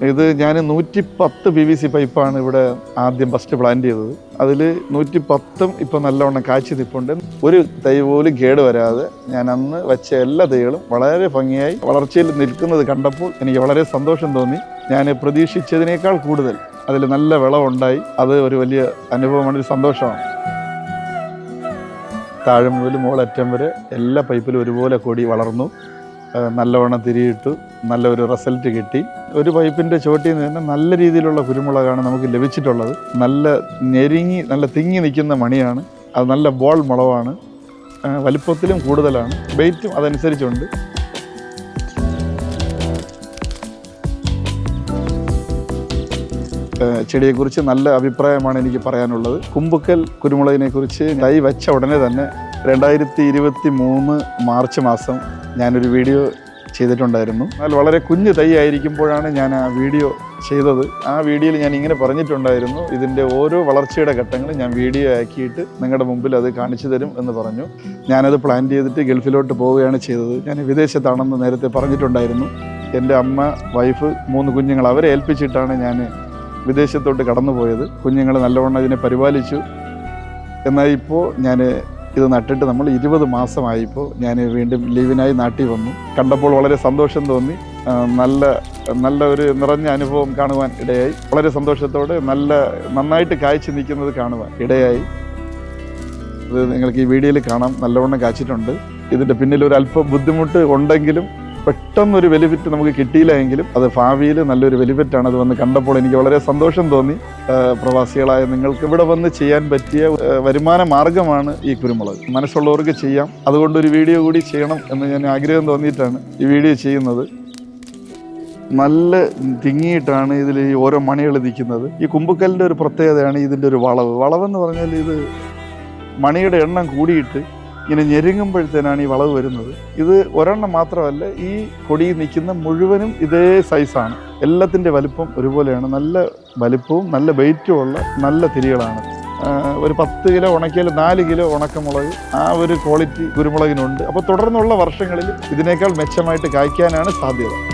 ഇത് ഞാൻ 110 PVC പൈപ്പാണ് ഇവിടെ ആദ്യം ഫസ്റ്റ് പ്ലാന്റ് ചെയ്തത്. അതിൽ 110 ഇപ്പം നല്ലവണ്ണം കാഴ്ച നിൽപ്പുണ്ട്. ഒരു തൈ പോലും കേട് വരാതെ ഞാൻ അന്ന് വെച്ച എല്ലാ തൈകളും വളരെ ഭംഗിയായി വളർച്ചയിൽ നിൽക്കുന്നത് കണ്ടപ്പോൾ എനിക്ക് വളരെ സന്തോഷം തോന്നി. ഞാൻ പ്രതീക്ഷിച്ചതിനേക്കാൾ കൂടുതൽ അതിൽ നല്ല വിളവുണ്ടായി. അത് ഒരു വലിയ അനുഭവമാണ്, ഒരു സന്തോഷമാണ്. താഴെ മുതൽ മുകളറ്റം വരെ എല്ലാ പൈപ്പിലും ഒരുപോലെ കൊടി വളർന്നു, നല്ലവണ്ണം തിരിയിട്ടു, നല്ലൊരു റിസൾട്ട് കിട്ടി. ഒരു പൈപ്പിൻ്റെ ചോട്ടിൽ നിന്ന് തന്നെ നല്ല രീതിയിലുള്ള കുരുമുളകാണ് നമുക്ക് ലഭിച്ചിട്ടുള്ളത്. നല്ല ഞെരുങ്ങി നല്ല തിങ്ങി നിൽക്കുന്ന മണിയാണ്. അത് നല്ല ബോൾ മുളകാണ്, വലിപ്പത്തിലും കൂടുതലാണ്, വെയിറ്റും അതനുസരിച്ചുണ്ട്. ചെടിയെക്കുറിച്ച് നല്ല അഭിപ്രായമാണ് എനിക്ക് പറയാനുള്ളത്. കുമ്പുക്കൽ കുരുമുളകിനെക്കുറിച്ച് തൈ വെച്ച ഉടനെ തന്നെ 2023 മാർച്ച് മാസം ഞാനൊരു വീഡിയോ ചെയ്തിട്ടുണ്ടായിരുന്നു. എന്നാൽ വളരെ കുഞ്ഞു തൈ ആയിരിക്കുമ്പോഴാണ് ഞാൻ ആ വീഡിയോ ചെയ്തത്. ആ വീഡിയോയിൽ ഞാൻ ഇങ്ങനെ പറഞ്ഞിട്ടുണ്ടായിരുന്നു, ഇതിൻ്റെ ഓരോ വളർച്ചയുടെ ഘട്ടങ്ങളും ഞാൻ വീഡിയോ ആക്കിയിട്ട് നിങ്ങളുടെ മുമ്പിൽ അത് കാണിച്ചു തരും എന്ന് പറഞ്ഞു. ഞാനത് പ്ലാൻ ചെയ്തിട്ട് ഗൾഫിലോട്ട് പോവുകയാണ് ചെയ്തത്. ഞാൻ വിദേശത്താണെന്ന് നേരത്തെ പറഞ്ഞിട്ടുണ്ടായിരുന്നു. എൻ്റെ അമ്മ, വൈഫ്, 3 കുഞ്ഞുങ്ങൾ അവരെ ഏൽപ്പിച്ചിട്ടാണ് ഞാൻ വിദേശത്തോട്ട് കടന്നുപോയത്. കുഞ്ഞുങ്ങൾ നല്ലവണ്ണം ഇതിനെ പരിപാലിച്ചു. എന്നാൽ ഇപ്പോൾ ഞാൻ ഇത് നട്ടിട്ട് നമ്മൾ 20 മാസമായിപ്പോൾ ഞാൻ വീണ്ടും ലീവിനായി നാട്ടിൽ വന്നു. കണ്ടപ്പോൾ വളരെ സന്തോഷം തോന്നി. നല്ല ഒരു നിറഞ്ഞ അനുഭവം കാണുവാൻ ഇടയായി. വളരെ സന്തോഷത്തോടെ നന്നായിട്ട് കായ്ച്ചു നിൽക്കുന്നത് കാണുവാൻ ഇടയായി. ഇത് നിങ്ങൾക്ക് ഈ വീഡിയോയിൽ കാണാം, നല്ലവണ്ണം കായ്ച്ചിട്ടുണ്ട്. ഇതിൻ്റെ പിന്നിൽ ഒരു അല്പം ബുദ്ധിമുട്ട് ഉണ്ടെങ്കിലും പെട്ടെന്നൊരു ബെനിഫിറ്റ് നമുക്ക് കിട്ടിയില്ല എങ്കിലും അത് ഭാവിയിൽ നല്ലൊരു ബെനിഫിറ്റാണ്. അത് വന്ന് കണ്ടപ്പോൾ എനിക്ക് വളരെ സന്തോഷം തോന്നി. പ്രവാസികളായ നിങ്ങൾക്ക് ഇവിടെ വന്ന് ചെയ്യാൻ പറ്റിയ വരുമാന മാർഗമാണ് ഈ കുരുമുളക്. മനസ്സുള്ളവർക്ക് ചെയ്യാം. അതുകൊണ്ടൊരു വീഡിയോ കൂടി ചെയ്യണം എന്ന് ഞാൻ ആഗ്രഹം തോന്നിയിട്ടാണ് ഈ വീഡിയോ ചെയ്യുന്നത്. നല്ല തിങ്ങിയിട്ടാണ് ഇതിൽ ഈ ഓരോ മണികൾ നിൽക്കുന്നത്. ഈ കുമ്പുക്കലിൻ്റെ ഒരു പ്രത്യേകതയാണ് ഇതിൻ്റെ ഒരു വളവെന്ന് പറഞ്ഞാൽ ഇത് മണിയുടെ എണ്ണം കൂടിയിട്ട് ഇങ്ങനെ ഞെരുങ്ങുമ്പോഴത്തേനാണ് ഈ വളവ് വരുന്നത്. ഇത് ഒരെണ്ണം മാത്രമല്ല, ഈ കൊടിയിൽ നിൽക്കുന്ന മുഴുവനും ഇതേ സൈസാണ്. എല്ലാത്തിൻ്റെ വലിപ്പം ഒരുപോലെയാണ്. നല്ല വലിപ്പവും നല്ല വെയിറ്റും ഉള്ള നല്ല തിരികളാണ്. ഒരു 10 കിലോ ഉണക്കിയാൽ 4 കിലോ ഉണക്കമുളക്, ആ ഒരു ക്വാളിറ്റി കുരുമുളകിനുണ്ട്. അപ്പോൾ തുടർന്നുള്ള വർഷങ്ങളിൽ ഇതിനേക്കാൾ മെച്ചമായിട്ട് കായ്ക്കാനാണ് സാധ്യത.